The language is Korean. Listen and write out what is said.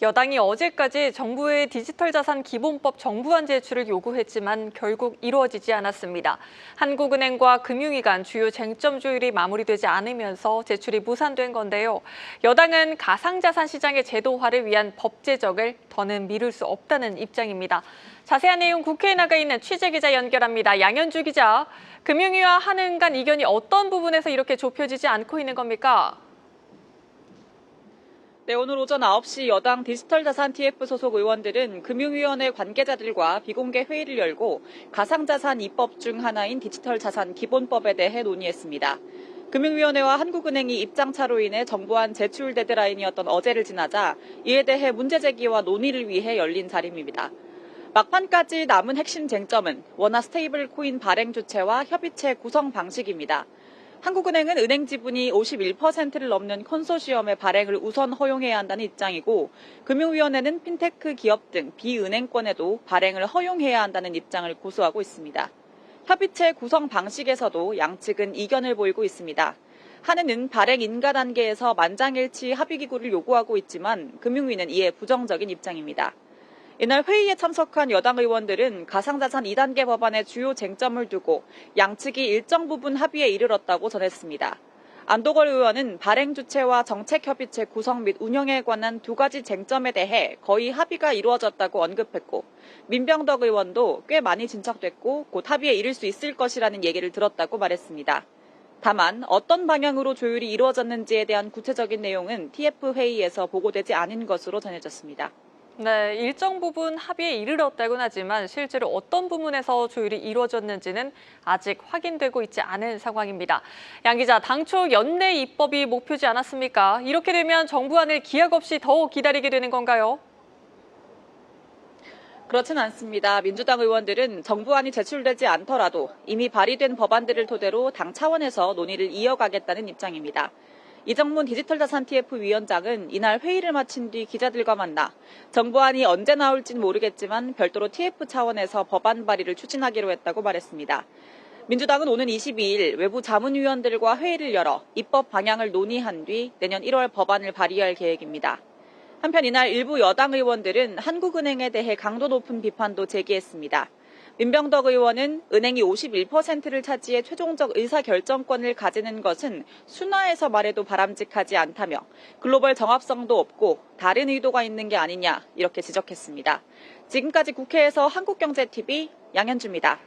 여당이 어제까지 정부의 디지털 자산 기본법 정부안 제출을 요구했지만 결국 이루어지지 않았습니다. 한국은행과 금융위간 주요 쟁점 조율이 마무리되지 않으면서 제출이 무산된 건데요. 여당은 가상자산 시장의 제도화를 위한 법 제정을 더는 미룰 수 없다는 입장입니다. 자세한 내용 국회에 나가 있는 취재기자 연결합니다. 양현주 기자, 금융위와 한은 간 이견이 어떤 부분에서 이렇게 좁혀지지 않고 있는 겁니까? 네, 오늘 오전 9시 여당 디지털자산 TF 소속 의원들은 금융위원회 관계자들과 비공개 회의를 열고 가상자산 입법 중 하나인 디지털자산 기본법에 대해 논의했습니다. 금융위원회와 한국은행이 입장차로 인해 정부안 제출 데드라인이었던 어제를 지나자 이에 대해 문제 제기와 논의를 위해 열린 자리입니다. 막판까지 남은 핵심 쟁점은 원화 스테이블 코인 발행 주체와 협의체 구성 방식입니다. 한국은행은 은행 지분이 51%를 넘는 컨소시엄의 발행을 우선 허용해야 한다는 입장이고, 금융위원회는 핀테크 기업 등 비은행권에도 발행을 허용해야 한다는 입장을 고수하고 있습니다. 협의체 구성 방식에서도 양측은 이견을 보이고 있습니다. 한은은 발행 인가 단계에서 만장일치 합의기구를 요구하고 있지만 금융위는 이에 부정적인 입장입니다. 이날 회의에 참석한 여당 의원들은 가상자산 2단계 법안의 주요 쟁점을 두고 양측이 일정 부분 합의에 이르렀다고 전했습니다. 안도걸 의원은 발행 주체와 정책협의체 구성 및 운영에 관한 두 가지 쟁점에 대해 거의 합의가 이루어졌다고 언급했고, 민병덕 의원도 꽤 많이 진척됐고 곧 합의에 이를 수 있을 것이라는 얘기를 들었다고 말했습니다. 다만 어떤 방향으로 조율이 이루어졌는지에 대한 구체적인 내용은 TF 회의에서 보고되지 않은 것으로 전해졌습니다. 네, 일정 부분 합의에 이르렀다고는 하지만 실제로 어떤 부분에서 조율이 이루어졌는지는 아직 확인되고 있지 않은 상황입니다. 양 기자, 당초 연내 입법이 목표지 않았습니까? 이렇게 되면 정부안을 기약 없이 더 기다리게 되는 건가요? 그렇진 않습니다. 민주당 의원들은 정부안이 제출되지 않더라도 이미 발의된 법안들을 토대로 당 차원에서 논의를 이어가겠다는 입장입니다. 이정문 디지털자산 TF 위원장은 이날 회의를 마친 뒤 기자들과 만나 정부안이 언제 나올진 모르겠지만 별도로 TF 차원에서 법안 발의를 추진하기로 했다고 말했습니다. 민주당은 오는 22일 외부 자문위원들과 회의를 열어 입법 방향을 논의한 뒤 내년 1월 법안을 발의할 계획입니다. 한편 이날 일부 여당 의원들은 한국은행에 대해 강도 높은 비판도 제기했습니다. 민병덕 의원은 은행이 51%를 차지해 최종적 의사결정권을 가지는 것은 순화해서 말해도 바람직하지 않다며 글로벌 정합성도 없고 다른 의도가 있는 게 아니냐 이렇게 지적했습니다. 지금까지 국회에서 한국경제TV 양현주입니다.